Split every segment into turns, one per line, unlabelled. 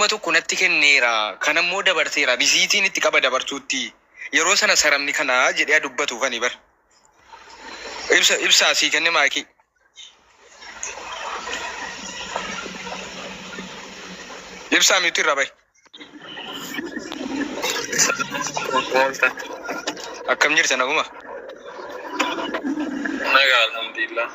tokko natti kenneera kana immoo dabarteera bisiitiin itti qaba dabartuutti yeroo sana saramni kana jedhee dubbatu fani bar ibsa asii kenne maaki ibsa miti rabai akkam jirta naguma
nagaa alhamdulillah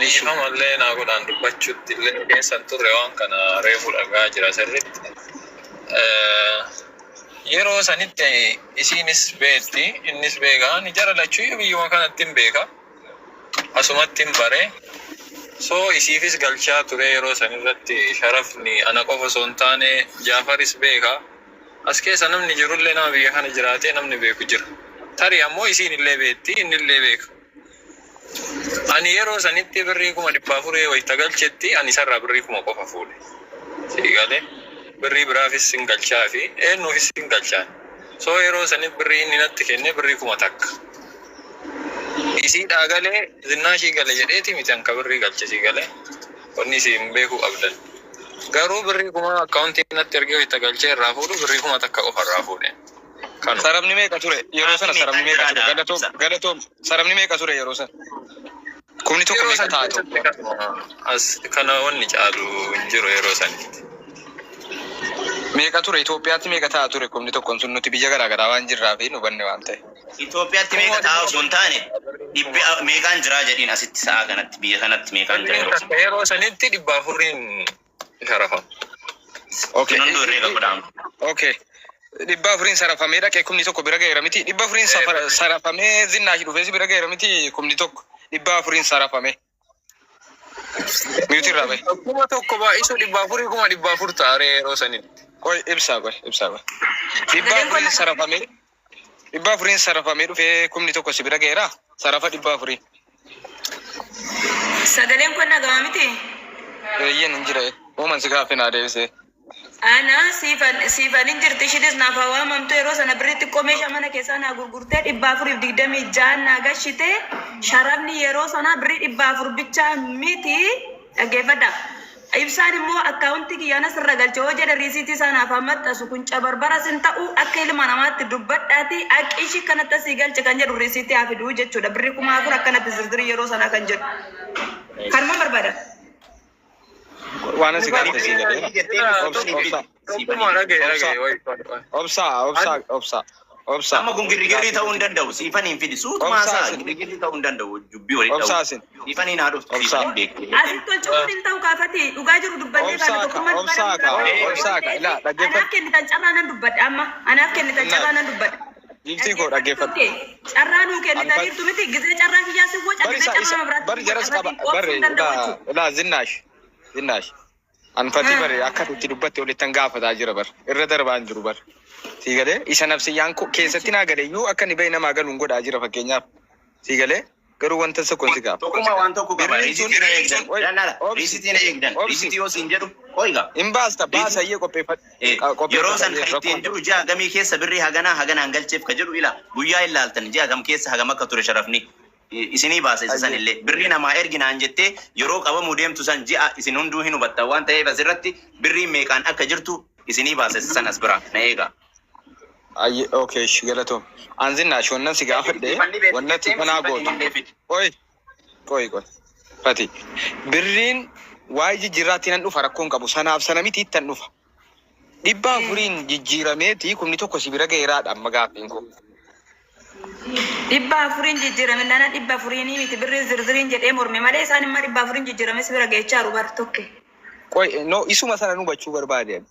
Nisha malee naa godhaan dubbachuutti illee keessan turre waan kana reefu dhagaa jira sirriitti. Yeroo sanitti isiinis beekti innis beekaa ni jara lachuu biyyuma kanatti hin beeka asumatti hin bare soo isiifis galchaa ture yeroo sanirratti sharafni ana qofa osoo hin taane Jaafaris beeka as keessa namni jirullee nama biyya kana jiraatee namni beeku jira tarii ammoo isiin illee beekti inni illee beeka. Ani yeroo sanitti birrii kuma 400 wayita galchetti ani sarara birrii kuma qofa fuudhe. Siigale birrii biraafis sin galchaa fi eenyuufis sin galchaan. So yeroo sanitti birrii inni natti kenne birrii kuma takka. Isii dhaagalee zinnaashii gale jedheeti miti anka birrii galche siigale. Onni isin beeku qabdan. Garuu birrii kuma akkaawuntii natti ergee wayita galchee irraa fuudhu birrii kuma takka qofa irraa fuudhe.
Sarabni meeqa ture yeroo sana sarabni meeqa ture gadatom sarabni meeqa ture yeroo sana kumni tokko meeqa taatu
as kana wanni caalu jiru yeroo sanitti
meeqa ture Itoophiyaatti meeqa taatu ture kumni tokko sun nuti biyya garaa garaa waan jirraa fi nu banne waan ta'e
Itoophiyaatti meeqa taa'u sun taane dhibbi meeqaan jira jedhiin asitti sa'a kanatti biyya kanatti meeqaan jira
yeroo sanitti 400 sharafa
okay Dibba furin sarafamee dhaqee kumni tokko bira ga'eera miti. Dibba furin sarafamee zinnaashi dhufeesi bira ga'eera miti kumni tokko. Dibba furin sarafamee. Miti irraa bahe.
Kuma tokko baay'isu dibba furii kuma dibba fur taaree yeroo sanitti.
Qoy ibsaa qoy. Dibba furin sarafamee dhufee kumni tokko si bira ga'eera. Sarafa dibba furii.
Sagaleen kun nagama miti.
Eeyyen hin jira. Uuman si gaaffii naa deebisee.
Ana sifan injirti shidis nafawa mamtu yeroo sana birritti qomeesha mana keessa na gurgurtee 426 na gashite sharafni yeroo sana birri 400 bicha miti dhageeffadha ibsaan immoo akkaawuntii kiyyaana sirra galchee hoo jedha riisiitii sanaaf ammattasu kun cabarbara sin ta'u akka ilma namaatti dubbadhaati aqiishi kanatti asii galche kan jedhu riisiitii haa fiduu jechuudha birri 1000 akkanatti zirzirii yeroo sana kan jedhu kanuma barbaada.
Waan si gaaffii si galee. Obsa.
Amma kun girgirri ta'uu hin danda'u. Siifan hin fidi. Suutuma isaa girgirri ta'uu hin danda'u. Jubbii walii ta'u.
Obsaasin.
Siifan hin haadhu. Siifan hin beeku.
Asitti tolchuun hin ta'u kaafati. Dhugaa jiru dubbannee kana tokkummaa
Obsaaka. Ilaa dhaggeeffatu.
Anaaf kennitan carraa nan dubbadha amma. Anaaf kennitan carraa nan dubbadha.
Jiltii koo dhaggeeffatu.
Carraa nuu kennitan jirtu miti. Gizee carraa kiyyaa si woo cabsee carraa biraatti.
Bari jaras qaba. Ilaa Zinnaash. Anfati bare akka itti dubbatte walittan gaafataa jira bar irra darbaan jiru bar siigalee isa nafsiyyaan keessatti naa galeeyyuu akka ni bahe namaa galuun godhaa jira fakkeenyaaf siigalee garuu wanta tokko si gaafa
tokkuma waan tokko qaba riisitiin eegdan riisitiin eegdan riisitii yoo siin jedhu qoyga
hin baasta baasayyee qopheeffadhu
yeroo san ittiin jiru ji'a gamii keessa birrii haganaan galcheef ka jedhu ila guyyaa ilaaltan ji'a gam keessa hagam akka ture sharafni isinii baasa isa san illee birrii namaa erginaan jettee yeroo qabamu deemtu san ji'a isin hunduu hin hubatta waan ta'eef asirratti birrii meeqaan akka jirtu isinii baasa isa san as bira na eega.
Okay, galatoom. Anzinnaash wannan si gaafadhe wannatti kanaa gootu. Qoy. Fati. Birriin waa'ee jijjiirraatti nan dhufa rakkoon qabu sanaaf sana miti ittan dhufa. 400 jijjiirameeti kumni tokko si bira ga'eeraadha amma gaaffiin kun.
400 jijjiirame nana 400 miti birri zirziriin jedhee morme malee isaan imma 400 jijjiirame si bira geechaa rubar tokke.
Qoy no isuma sana nu hubachuu barbaade.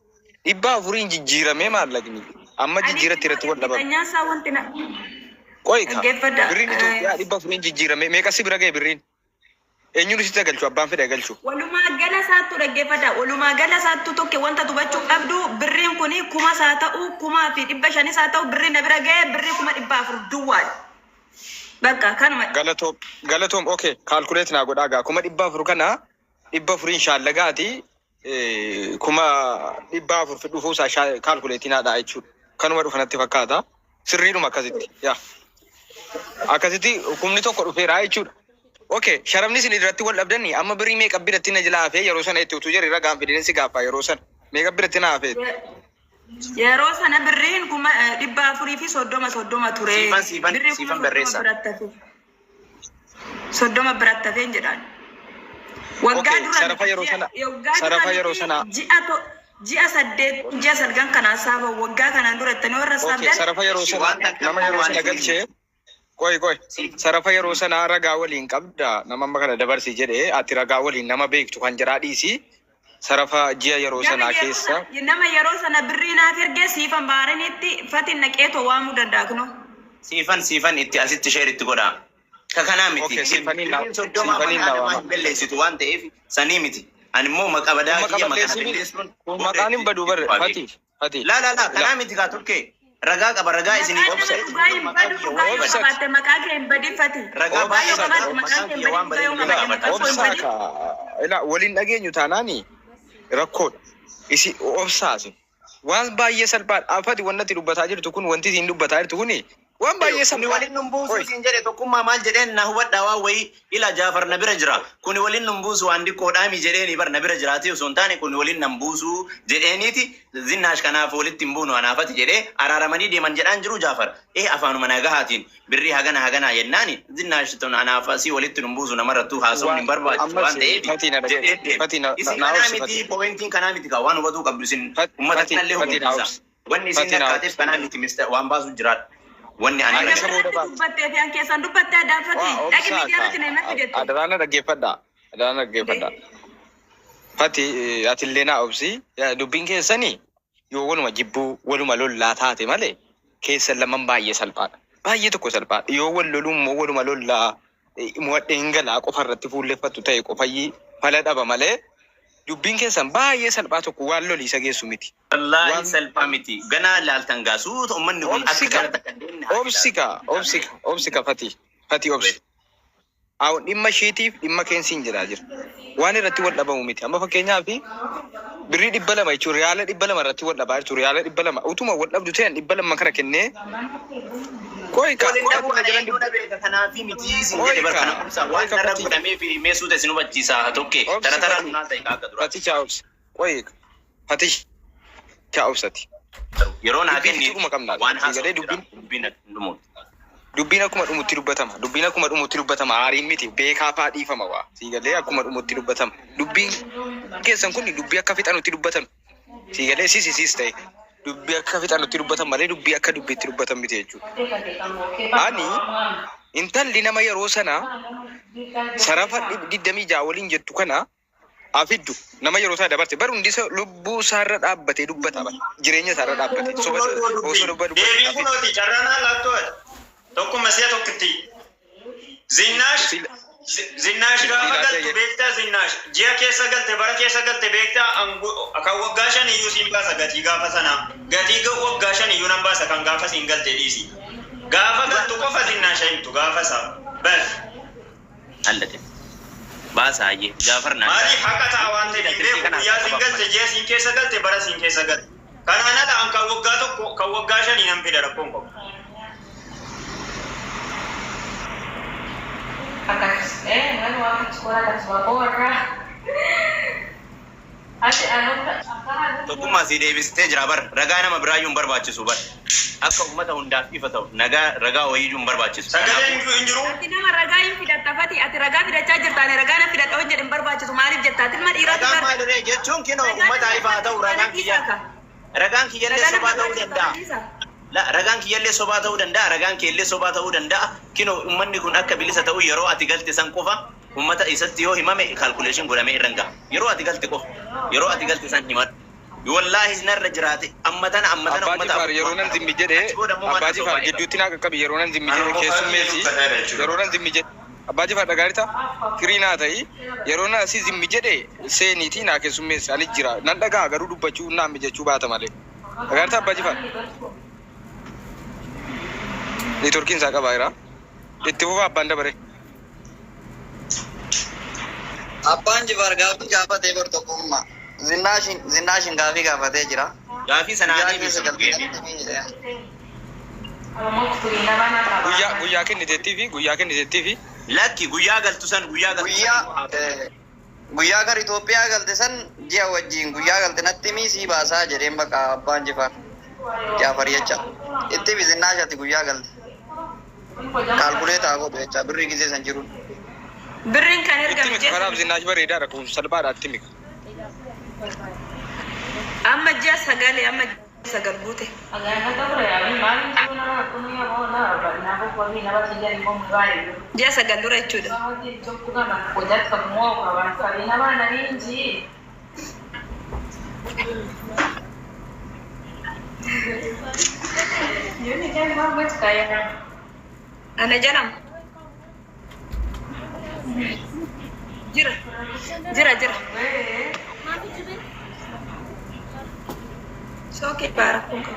400 jijjiirame maallaqni amma jijjiiratti irratti wal dhaban.
Nyaasaa wanti na.
Qoy ka birriin Itoophiyaa 400 jijjiirame meeqa si bira ga'e birriin? Eenyuun sitti galchu abbaan fedha galchu.
Walumaa gala saattu dhaggeeffadha. Walumaa gala saattu tokke wanta hubachuu qabdu birriin kuni 1000 saa ta'u 1500 saa ta'u birriin na bira ga'e birrii 400 duwwaa. Bakka kanuma.
Galatoom okay calculate naa godhaa gaa 400 kana 400 shaallagaati 400 fidhufuu isaa calculate naa dhaa jechuudha. Kanuma dhufanatti fakkaata. Sirriidhuma akkasitti yaa. Akkasitti kumni tokko dhufeera jechuudha. Okay, sharafni isin irratti wal dhabdanii amma birrii meeqa biratti na jilaa hafee yeroo sana itti utuu jirri ragaan fidinsi gaafa yeroo sana Meeqa biratti naa hafeet?
Yeroo sana birriin kuma 430 ture.
Siifan barreessa.
Soddoma biratti hafeen jedhaan. Waggaa dura ji'a 8 ji'a 9 kanaa saaba waggaa kanaan dura itti warra saabdan.
Sarafa yeroo sana nama yeroo sana galchee qoy sarafa yeroo sana ragaa waliin qabda nama amma kana dabarsi jedhee ati ragaa waliin nama beektu kan jiraa dhiisi sarafa ji'a yeroo sana keessa
nama yeroo sana birrii naaf ergee siifan baaranitti fatin naqeetoo waamuu danda'a kuno.
Siifan itti asitti sheeritti godha. Kakana miti. Siifaniin belleessitu waan ta'eef sanii miti. Animmoo maqabadaa kiyya maqana belleessuun.
Maqaan hin baduu barre fati.
La kanaa miti kaa turkee. Ragaa qaba ragaa isinii obsa.
Maqaa kee hin badin fati.
Ragaa
baay'ee waliin dhageenyu taanaani rakkoodha. Isi obsaasi. Waan baay'ee salphaadha. Fati wanti dubbataa jirtu kun wanti isin dubbataa jirtu kuni waan baay'ee
salphaadha. Kuni waliin numbuusu isin jedhe tokkummaa maal jedheen na hubadhaa waa wayii ila Jaafar na bira jira. Kuni waliin numbuusu waan diqqoodhaami jedheeni bar na bira jiraati osoo hin taane kuni waliin numbuusu jedheeniiti Zinnaash kanaaf walitti hin buunu anaafati jedhee araaramanii deeman jedhaan jiru Jaafar. Afaanuma nagahaatiin birrii hagana yennaani Zinnaash ton anaaf asii walitti numbuusu namarrattuu haasawuun hin barbaachisu waan ta'eef. Isin kanaa miti poointiin kanaa miti kaa waan hubatuu qabdu isin uummata kanallee hubachiisa. Wanni isin dhaqqaateef kanaa miti waan baasu jiraadha. Wanni ani
dubbattee fi an keessan dubbattee daafati dhaqi miidiyaa kana natti jettu.
Adaraan dhaggeeffadha. Fati atillee naa obsi dubbiin keessanii yoo waluma jibbuu waluma lollaa taate malee keessan lamaan baay'ee salphaadha. Baay'ee tokko salphaadha. Yoo wal loluu immoo waluma lollaa muwadheen galaa qofa irratti fuulleffattu ta'e qofayyii fala dhaba malee dubbiin keessan baay'ee salphaa tokko waan loliisa geessu miti.
Wallaahi salphaa miti. Ganaa laaltan gaasuu uummanni kun akka galata kanneen
obsika fati obsi. Awun dhimma ishiitiif dhimma keensiin jiraa jira. Waan irratti wal dhabamu miti. Amma fakkeenyaaf birrii 200 jechuun riyaala 200 irratti wal dhabaa jirtu riyaala 200 utuma wal dhabdu ta'an 200 kana kennee
kanaafi miti isin jedhe barkana obsa waan narra godhamee fi meessuuta isin hubachiisaa tokkee taratara naa ta'e kaaka dura.
Faticha obsi. Faticha obsati.
Yeroo naa kenni waan haasa'u
dubbiin akkuma dhumutti dubbatama. Aariin miti beekaa faa dhiifama waa. Siigalee akkuma dhumutti dubbatama. Dubbiin keessan kun dubbii akka fixanutti dubbatama. Siigalee siis ta'e. Dubbii akka fixanutti dubbatama malee dubbii akka dubbiitti dubbatama miti jechuudha. Ani intalli nama yeroo sana sarafa 26 waliin jettu kana afiddu nama yeroo isaa dabarte bar hundi lubbuu isaarra dhaabbatee dubbata jireenya isaarra dhaabbatee osoo dubbatu.
Deebii kunooti carraanaa laattoodha. Tokkuma si'a tokkitti. Zinnaash gaafa galtu beektaa Zinnaash ji'a keessa galte bara keessa galte beektaa kan waggaa 5 iyyuu siin baasa gatii gaafa sanaa gatii waggaa 5 iyyuu nan baasa kan gaafa siin galte dhiisi gaafa galtu qofa Zinnaash himtu gaafa isaa bal
allate baasa ayyee Jaafar naa
maaliif haqa ta'a waan ta'eef beeku guyyaa siin galte ji'a siin keessa galte bara siin keessa galte kanaan ala an kan waggaa tokko kan waggaa 5 nan fida rakkoon qabu.
Tokkummaa si deebistee jira bar ragaa nama biraayyuu hin barbaachisu bar akka uummata hundaaf ifa ta'u ragaa wayiyyuu hin barbaachisu.
Sagaleen hin jiru.
Ati nama ragaa hin fidatta fati ati ragaa fidachaa jirtaane ragaa na fidadha hojjedhe hin barbaachisu maaliif jettaa ilma dhiiraatu
ragaa maaliree jechuun kinoo uummata ifaa ta'u ragaan kiyyallee sobaa ta'uu danda'a. Ragaan kiyyallee sobaa ta'uu danda'a ragaan keellee sobaa ta'uu danda'a kinoo uummanni kun akka bilisa ta'u yeroo ati galte san qofa ummata isatti yoo himame calculation godhamee irra gaha yeroo ati galte qofa yeroo ati galte san himadhu wallahi narra jiraate ammatana
ummata yeroo nan zimmi jedhe abbaaji faar gidduutti naa qaqqabi yeroo nan zimmi jedhe keessummeessi yeroo nan zimmi jedhe abbaaji faar dhagaarita kiriinaa ta'i yeroo nan asii zimmi jedhe seeniitii naa keessummeessi anis jira nan dhagaa garuu dubbachuu naan mijachuu baata malee dhagaarita abbaaji faar neetworkiin isaa qabaa jira itti fufa abbaan dabare.
Abbaan Jifaar gaafii gaafatee bar tokkummaa. Zinnaashin gaafii gaafatee jira.
Gaafii sanaa
guyyaa kenniteettii fi
lakki guyyaa galtu san guyyaa galtu
guyyaa gara Itoophiyaa galte san ji'a wajjin guyyaa galte natti miisii baasaa jedheen bakka abbaan Jifaar Jaafar jecha itti bizinnaashatti guyyaa galte kaalkuleetaa godhu jecha birrii gisee san jiru.
Birriin kan ergame
itti kanaaf zinaash bareedaa rakkuun salphaadha itti mika.
Amma ji'a sagalee amma sagal buute. Ji'a sagal dura jechuudha. Ana jedhama. Jira. Soke para kunka.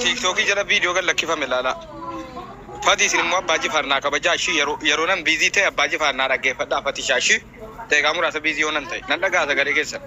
TikTokii jala viidiyoo kan lakkifame laala. Fatis immoo abbaa Jifaar naa kabajaa ishii yeroo nan biizii ta'e abbaa Jifaar naa dhaggeeffadhaa Fatishaa ishii ta'e gaa muraasa biizii yoo nan ta'e nan dhagaa sagalee keessa.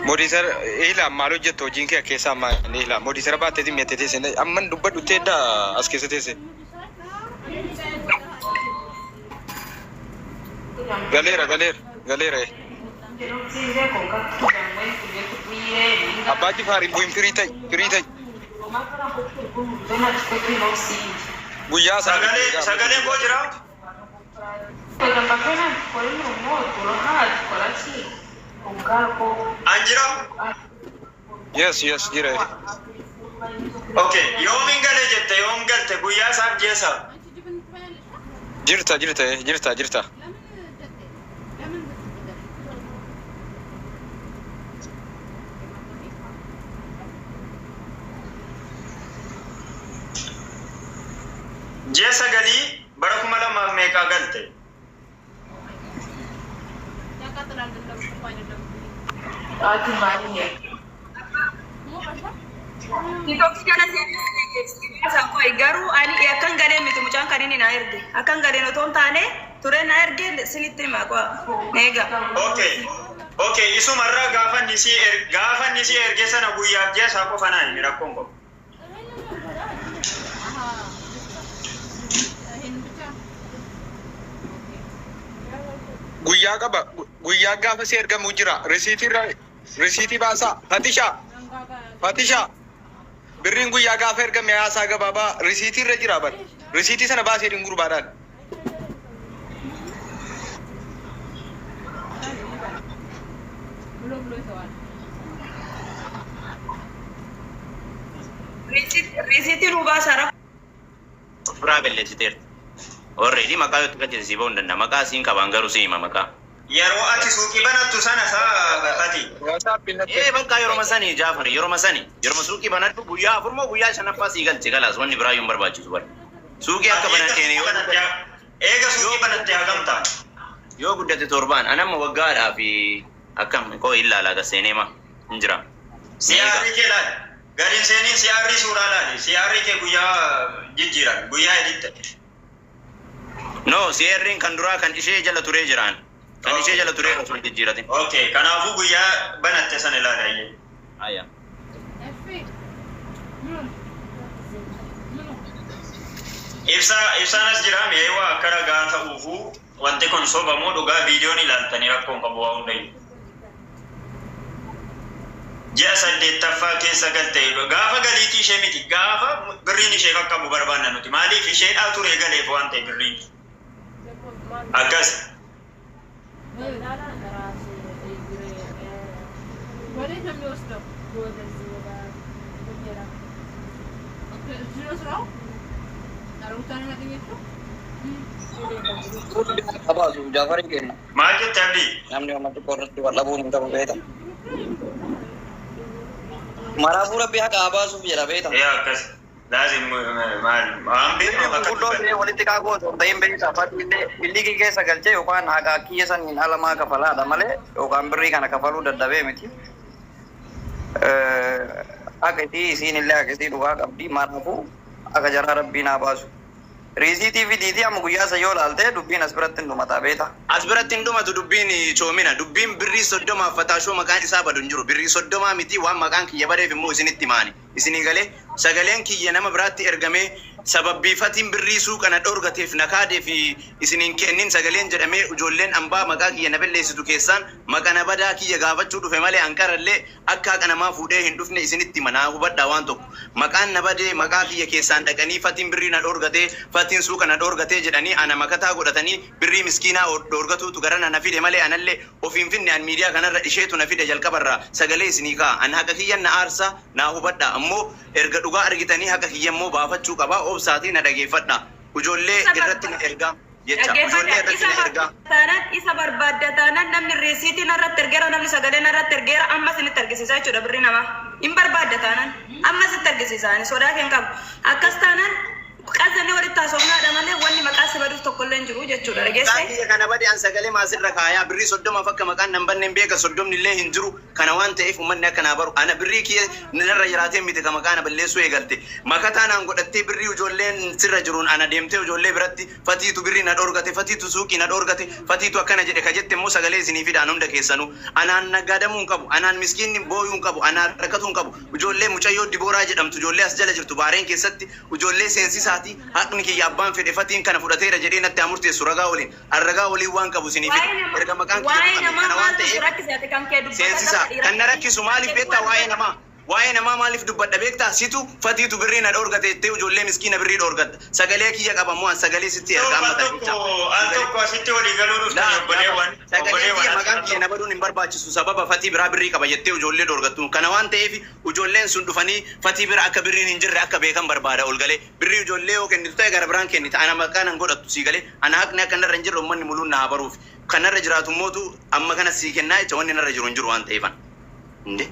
Modisar ila malu jetto jinke keessa ma ila modisar baate ti metete sen amman dubbadu tedda as keessa tese galera abaji fari buim firita guyya
sagale ko jira Anjiro?
Yes, jira.
Okay, yoomin gale jette yoom galte guyyaa isaaf jeesa.
Jirta.
Jeesa galii bara 2000 meeqa galte?
Garuu ani akan galee miti mucaan kan inni na erge akan galee otoon taane ture na erge sinitti hima kwa eega.
Okay, isumarraa gaafa nisi erge sana guyyaaf jeesaa qofa naa himi rakkoon qabu.
Guyyaa gaafa si ergamu jira risiitii baasaa Fatishaa birriin guyyaa gaafa ergame haasaa gabaabaa risiitii irra jira bar risiitii sana baasee gurbaadhaan.
Risiitii nu baasaa
Furaa belleessiteerti. Already maqaa yoo tuqaa jirsi ba'uu hin danda'a. Maqaa siin qabaan garuu siin hima maqaa.
Yeroo ati suuqii banattu sana saa Fati.
Bakka yeroo sanii Jaafar yeroo sanii yeroo suuqii banattu guyyaa afur moo guyyaa shanaffaa sii galche galaas wanni biraa yoo barbaachisu bari. Suuqii akka banattee yoo
eega suuqii banattee hagamta.
Yoo guddate torbaan anamma waggaadhaa fi akkam koo illaalaa gaseenee ma hin jira.
Siyaarri kee laali. Gadiin seeniin siyaarri suuraa laali. Siyaarri kee guyyaa jijjiiran guyyaa editte.
No, siyaarriin kan duraa kan ishee jala turee jiraan. Kan ishee jala turee osoo hin jijjiiratin.
Okay, kanaafuu guyyaa banatte sana ilaala iyyee.
Ayya.
Ibsaanas jira meewaa akka ragaa ta'uufuu wanti kun sobamoo dhugaa viidiyoon ilaaltanii rakkoon qabu waa hundayyuu. Ji'a 8ffaa keessa galte gaafa galiitii ishee miti gaafa birriin ishee qaqqabu barbaanna nuti maaliif isheedhaa turee galeef waan ta'e birriin akkas.
Apa tu Jafar ini?
Maal jette abdii?
Namni orang tu korang tu walau pun tak berbeza. Marabura pihak apa tu biar berbeza.
Yaa akkas. Laazim maal waan beeknu akka
Kudo ni walitti kago tu tayin berbeza. Tapi ini kike sagal je, okan agak kiasan in alama kafala ada male, okan beri kana kafalu dah dawe meti. Agak di sini lah, agak di dua abdi marabu, agak jarang Rabbi nabasu. Risi TV di dia mungkin saya lalte dubin asberatin rumah tabeta.
Asbiratin duma tu dubbini coomina dubbiin birrii soddoma fataashoo maqaan isaa badun jiru birrii soddoma miti waan maqaan kiyya badeef immoo isinitti maani isinii galee sagaleen kiyya nama biraatti ergamee sababbiifatiin birrii suuqa na dhorgateef na kaadee fi isiniin kennin sagaleen jedhamee ijoolleen ambaa maqaa kiyya na balleessitu keessaan maqa na badaa kiyya gaafachuu dhufe malee ankarallee akka haqa namaa fuudhee hin dhufne isinitti manaa hubadhaa waan tokko maqaan na badee maqaa kiyya keessaan dhaqanii fatiin birrii na dhorgatee fatiin suuqa na dhorgatee jedhanii ana makataa godhatanii birrii miskiinaa dhorgatuutu garana na fide malee anallee ofiin finne an miidiyaa kanarra isheetu na fide jalqabarraa sagalee isinii kaa an haqa kiyyan na aarsa naa hubadhaa ammoo erga dhugaa argitanii haqa kiyya immoo baafachuu qabaa obsaatii na dhageeffadhaa ijoollee irratti na ergaa jecha ijoollee irratti na ergaa
taanaan isa barbaadda taanaan namni riisiitii narratti ergeera namni sagalee narratti ergeera amma isinitti argisiisaa jechuudha birrii namaa hin barbaadda taanaan amma isitti argisiisaani sodaa keen qabu akkas taanaan qazanee walitti haasofnaadha malee wanni maqaa si baduuf tokkollee hin jiru jechuudha dhageesse.
Kiyya kana badee an sagalee maasirra kaayaa birrii soddoma fakka maqaan nan banneen beeka soddomni illee hin jiru kana waan ta'eef uummanni akka naa baru ana birrii kiyya narra jiraatee miti ka maqaa na balleessuu eegalte makataa naan godhattee birrii ijoolleen sirra jiruun ana deemtee ijoollee biratti fatiitu birrii na dhorgate fatiitu suuqii na dhorgate fatiitu akkana jedhe ka jette immoo sagalee isinii fidaan hunda keessanuu anaan naggaadamuu hin qabu anaan miskiinni booyuu hin qabu anaan rakkatuu hin qabu ijoollee mucayyoo dibooraa jedhamtu ijoollee as jala jirtu baareen keessatti ijoollee seensisaa haqni kiyya abbaan fedhe fatiin kana fudhateera jedhee natti amurteessu ragaa waliin ragaa waliin waan qabu isinii fide erga maqaan kiyya kana waan ta'eef seensisa kan na rakkisu maaliif beektaa waa'ee namaa maaliif dubbadha beektaa situ fatiitu birrii na dhorgate jettee ijoollee miskiina birrii dhorgatta sagalee kiyya qabamoo an sagalee sitti erga amma ta'icha
al tokko asitti walii galuu dhuftani obboleewwan
sagalee kiyya maqaan kiyya na baduun hin barbaachisu sababa fatii biraa birrii qaba jettee ijoollee dhorgattu kana waan ta'eef ijoolleen sun dhufanii fatii bira akka birriin hin jirre akka beekan barbaada ol galee birrii ijoollee yoo kennitu ta'e gara biraan kennita ana maqaan an godhattu sii galee ana haqni akka narra hin jirre uummanni muluun na haa baruuf kan narra jiraatu mootu amma kana sii kennaa jecha wanni narra jiru hin jiru waan ta'eefan inde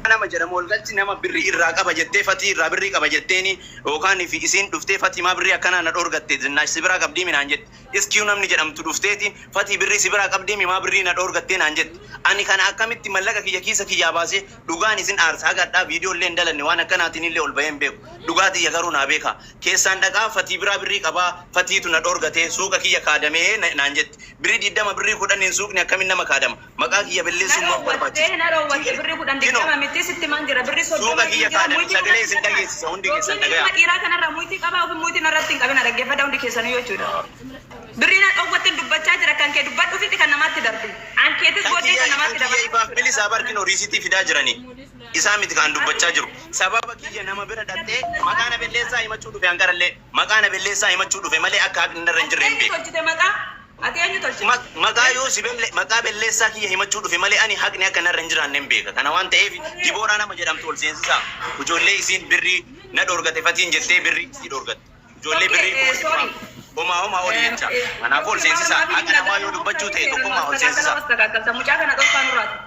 nama jedhamu walgalchi nama birrii irraa qaba jettee fatii irraa birrii qaba jetteeni yookaan fi isiin dhuftee fatii maa birrii akkanaa na dhorgatte zinnaash si biraa qabdii minaan jette iskiyu namni jedhamtu dhufteeti fatii birrii si biraa qabdii maa birrii na dhorgattee naan jette ani kana akkamitti mallaqa kiyya kiisa kiyyaa baasee dhugaan isin aarsa hagadhaa viidiyoo illee hin dalanne waan akkanaatiin illee ol baheen beeku dhugaa xiyya garuu naa beeka keessaan dhaqaa fatii biraa birrii qabaa fatiitu na dhorgatee suuqa kiyya kaadamee naan jette birrii 20 birrii 10 suuqni akkamiin nama kaadama maqaa kiyya balleessuun moo barbaachisa
sitti mangira birri
suuqa kiyya kaadame sagalee isin dhageessisa hundi keessan dhagaya
dhiiraa kanarraa muitii qabaa ofii muitii narratti hin qabina dhaggeeffadha hundi keessanuu jechuudha birrii na dhowwattiin dubbachaa jira kan kee dubbadhu fiti kan namaatti darbu ankeetis booddee kan namaatti darbu
ifaaf bilisaa barkin horiisitii fidaa jiranii isaa miti kan dubbachaa jiru sababa kiyya nama bira dhattee maqaana belleessaa himachuu dhufe hanqarallee maqaana belleessaa himachuu dhufe malee akka haqni narra hin jirre hin beeku ati eenyu tolchi maqaa yoo si maqaa belleessaa kiyya himachuu dhufe malee ani haqni akka narra hin jiraanne hin beeka kana waan ta'eef dibooraa nama jedhamtu ol seensisaa ijoollee isiin birrii na dhorgate fatiin jettee birrii si dhorgatte ijoollee birrii homaa ol jecha kanaaf ol seensisaa haqa namaa yoo dubbachuu ta'e tokkummaa ol seensisaa
mucaa kana dhorkaa nuraati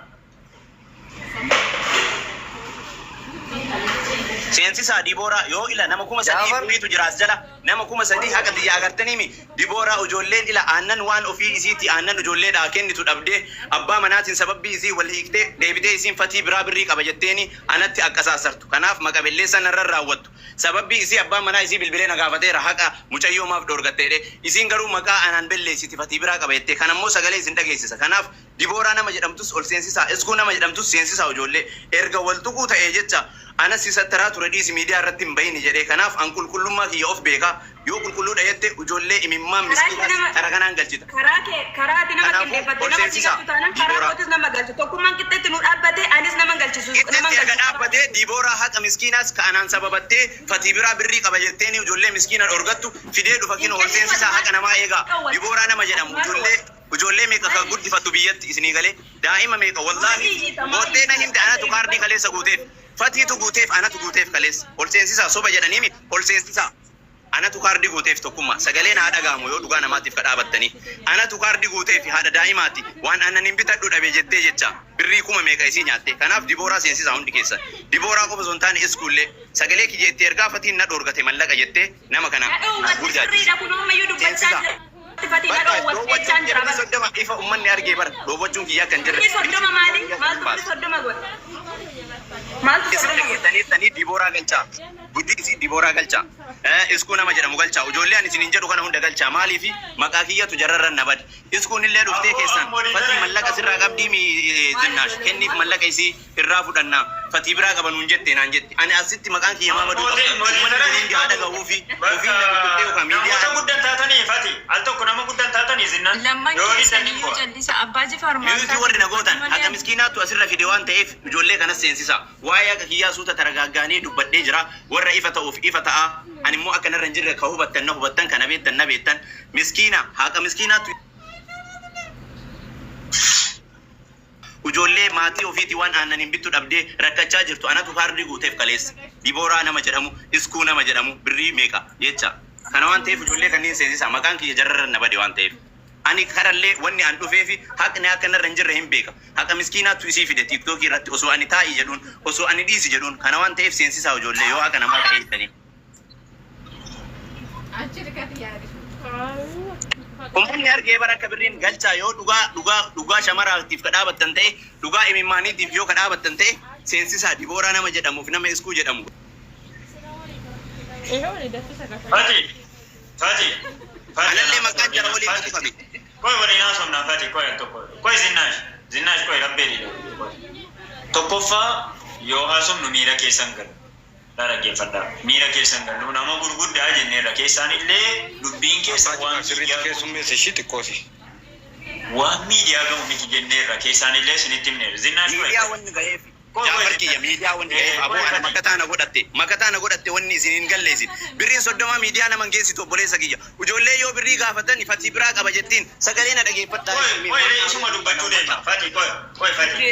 seensisaa dibooraa yoo ila nama kuma sadii furiitu jiraas jala nama kuma sadii haqa biyya agartaniimi dibooraa ijoolleen ila aannan waan ofii isiiti aannan ijoolleedhaa kennitu dhabdee abbaa manaatiin sababbii isii wal hiiktee deebitee isiin fatii biraa birrii qaba jetteeni anatti akkasaasartu kanaaf maqa belleessa narran raawwattu sababbii isii abbaa manaa isii bilbilee na gaafateera haqa mucayyoo maaf dhorgatteedhe isiin garuu maqaa anaan belleessiti fatii biraa qaba jettee kanammoo sagalee isin dhageessisa kanaaf dibooraa nama jedhamtus ol seensisaa iskuu nama jedhamtus seensisaa ijoollee erga wal tuquu ta'ee jecha anas isattaraa ture dhiisi miidiyaa irratti hin bahini jedhee kanaaf an qulqullummaa kiyya of beekaa yoo qulqulluudha jette ijoollee imimmaan miskiinas kara kanaan galchita
karaa ati nama qindeeffatte nama jigatu taanaan karaa kootis nama galchu tokkummaan qixxeetti nu dhaabbate anis nama galchisu
qixxeetti erga dhaabbatee dibooraa haqa miskiinaas ka'anaan sababattee fatii biraa birrii qaba jetteeni ijoollee miskiina dhorgattu fidee dhufa kinu ol seensisaa haqa namaa eegaa dibooraa nama jedhamu ijoollee meeqa kan guddifattu biyyatti isinii galee daa'ima meeqa wallaahi booddee na himte anatu kaardii kaleessa guuteef Fatiitu guuteef anatu guuteef kalees. Ol seensisaa soba jedhaniimi ol seensisaa. Anatu kaardii guuteef tokkummaa sagaleen haadha gaamu yoo dhugaa namaatiif kadhaabattanii anatu kaardii guuteef haadha daa'imaati waan aannan hin bitadhu dhabe jettee jecha birrii kuma meeqa isii nyaatte kanaaf dibooraa seensisaa hundi keessan dibooraa qofa osoo hin taane iskuullee sagalee kiyya itti ergaa fatiin na dhoorgate mallaqa jettee nama kana soddoma ifa ummanni argee bara dhoowwachuun kiyyaa kan jirre
soddoma maali maaltu soddoma godha
maaltu dibooraa galchaa guddi isii dibooraa galchaa iskuu nama jedhamu galchaa ijoollee ani isiniin jedhu kana hunda galchaa maaliif maqaa kiyyatu jarrarran na bade iskuun illee dhuftee keessan fatii mallaqa sirraa qabdii zinnaash kenniif mallaqa isii irraa fudhannaa fatii biraa qabanuun jette naan jette ani asitti maqaan kiyya maamadu qabu haadha gahuu fi ofii na guddattee yookaan miidiyaa
namoota guddan taatanii fati al tokko nama guddan taatanii zinnaan
lamman keessanii jallisa abbaa Jifaar
Yuutii warri nagootan akka miskiinaattu asirra fide waan ta'eef ijoollee kanas seensisa waa'ee akka kiyyaa suuta taragaaggaanii dubbadhee jira warra ifa ta'uuf ifa ta'a ani immoo akka narra hin jirre ka hubattan na hubattan kana beektan na beektan miskiina haqa miskiinaattu ijoollee maatii ofiiti waan aannan hin bittu dhabdee rakkachaa jirtu anatu kaardii guuteef kaleessa dibooraa nama jedhamu iskuu nama jedhamu birrii meeqa jecha kana waan ta'eef ijoollee kanneen seensisa maqaan kiyya jarrarran na bade waan ta'eef ani karallee wanni an dhufeefi haqni akka narra hin jirre hin beeka haqa miskiinaattu isii fide tiiktookii irratti osoo ani taa'ii jedhuun osoo ani dhiisi jedhuun kana waan ta'eef seensisaa ijoollee yoo haqa namaa ta'ee jirtanii. Ummanni argee bara akka birriin galchaa yoo dhugaa shamaraatiif kadhaabattan ta'e dhugaa imimmaaniitiif yoo kadhaabattan ta'e seensisaa dibooraa nama jedhamuuf nama iskuu jedhamu.
Fati.
Anallee maqaan jara waliin qabu qabe.
Koi waliin haasofnaa fati koi tokko. Koi zinnaash koi rabbeedha. Tokkoffaa yoo haasofnu miira keessan galu. Dhaggeeffadhaa. Miira keessan galu nama gurguddaa jenneerra keessaan illee dubbiin keessa waan
sirriitti keessummeessa ishii xiqqooti.
Waan miidiyaa gahu miti jenneerra keessaan illee isinitti himneerra. Zinnaash koi.
Miidiyaa wanni gaheef. Jaafar kiyya miidiyaa wanni gaheef aboo ana makataa na godhatte wanni isiniin galleessin. Birriin soddoma miidiyaa naman geessitu obboleessa kiyya. Ijoollee yoo birrii gaafatan fatii biraa qaba jettiin sagalee na dhageeffadhaa.
Koi isuma dubbachuu deema. Fati koi fati.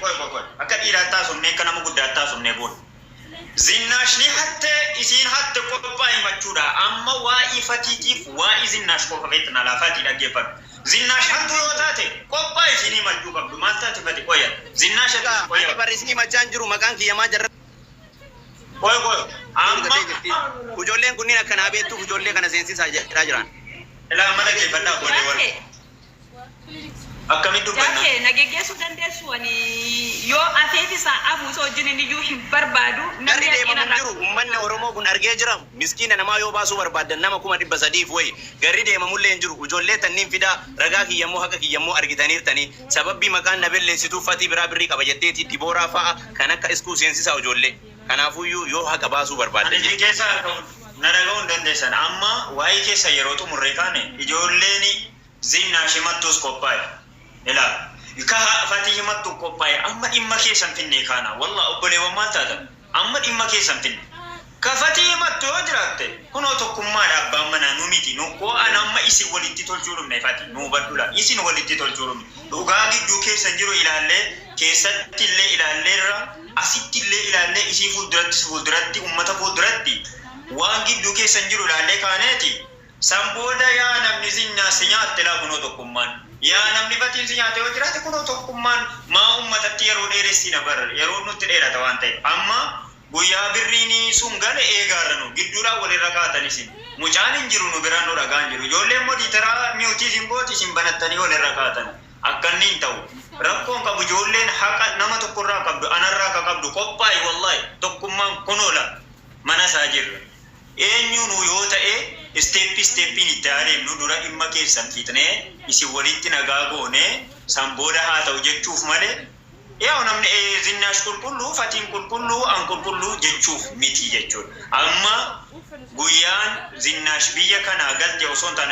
Koi. Akka dhiiraatti haasofnee akka nama guddaatti haasofnee booda. Zinnaashni hatte isiin hatte qophii himachuudha. Amma waa'ee fatiitiif waa'ee zinnaash qofa beektan alaafaatii dhaggeeffadhu. Zinnaash hattu yoo taate qophii isiin himachuu qabdu. Maal taate fati qoya. Zinnaash
qoya. Barri isin himachaan jiru maqaan kiyya maa jarra.
Qoya. Amma
ijoolleen kunniin akkanaa beektuuf ijoollee kana seensisaa jedhaa jiran.
Ilaa mana keeffadhaa qoodee warra. Akkamitti dubbanna?
Jaake nageggeessuu dandeessu ani yoo afeeti isaa abuusa wajjin inni iyyuu hin barbaadu
namni deemamu jiru ummanni Oromoo kun argee jira miskiina namaa yoo baasuu barbaadan nama 300 wayi garri deemamullee hin jiru ijoollee tanniin fidaa ragaa kiyyammoo haqa kiyyammoo argitaniirtanii sababbii maqaan na belleessituuf fatii biraa birrii qaba jetteeti dibooraa fa'a kan akka iskuu seensisaa ijoollee kanaafuyyuu yoo haqa baasuu barbaadan
Ani keessa na dhaga'uu hin dandeessan amma waa'ee keessa yeroo xumurree kaane ijoolleen Zinnaash himattuus qophaa'e. Ila kaha fati himattu qophaa'e amma dhimma keessan finne kana wallah obboleewwan maal taatan amma dhimma keessan finne ka fati himattu yoo jiraatte kunoo tokkummaadha abbaan manaa nu miti nu qo'an amma isin walitti tolchuu dhumne fati nu badduudha isin walitti tolchuu dhumne dhugaa gidduu keessan jiru ilaallee keessatti illee ilaalleerra asitti illee ilaallee isii fuulduratti ummata fuulduratti waan gidduu keessan jiru ilaallee kaaneeti sambooda yaa namni Zinnaas nyaatte laa kunoo tokkummaan yaa namni fatiin si nyaate yoo jiraate kunoo tokkummaan maa ummatatti yeroo dheeressina bara yeroo nutti dheerata waan ta'eef amma guyyaa birriin sun gale eegaarranu gidduudhaan walirra kaatan isin mucaan hin jiru nu biraan nu dhagaan jiru ijoolleen moodiitaraa mi'uutii isin booti isin banattanii walirra kaatan akka inni hin ta'u rakkoon qabu ijoolleen haqa nama tokkorraa qabdu anarraa ka qabdu qophaa'i wallahi tokkummaan kunoola mana isaa jirra eenyuun yoo ta'e Steppiin itti adeemnu dura dhimma keessan fixnee isin walitti nagaa goone san booda haa ta'u jechuuf malee yaa namni Zinnaash qulqulluu fatiin qulqulluu an qulqulluu jechuuf miti jechuudha. Amma guyyaan Zinnaash biyya kanaa galte osoo tan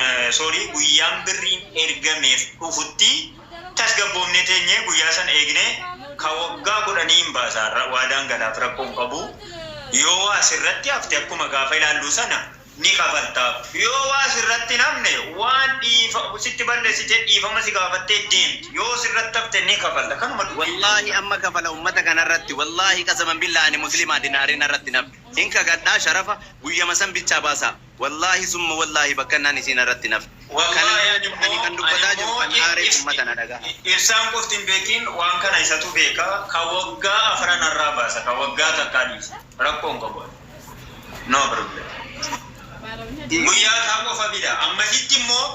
guyyaan birriin ergameef dhufutti tasgabboomne teenyee guyyaa san eegne ka waggaa 10 hin baasaarra waadaan galaaf rakkoon qabu yoo asirratti hafte akkuma gaafa ilaallu sana ni kafalta. Yoo waa sirratti namne waan dhiifa sitti balleessite dhiifama si gaafattee deemti. Yoo sirratti hafte ni kafalta. Kanuma
wallahi amma kafala ummata kanarratti wallahi qasaman billahi muslima dinaariin irratti naf hinka gaddaa sharafa guyyama san bicha baasa wallahi summa wallahi bakkanaan isin irratti naf
wallahi
kan dubbataa jiru kan aaree ummata na dhagaa
ibsaan qoftiin beekin waan kana isatu beeka ka waggaa afran irraa baasa ka waggaa takkaa dhiisa rakkoon qabu no problem guyyaa taa qofa bida amma sitti immoo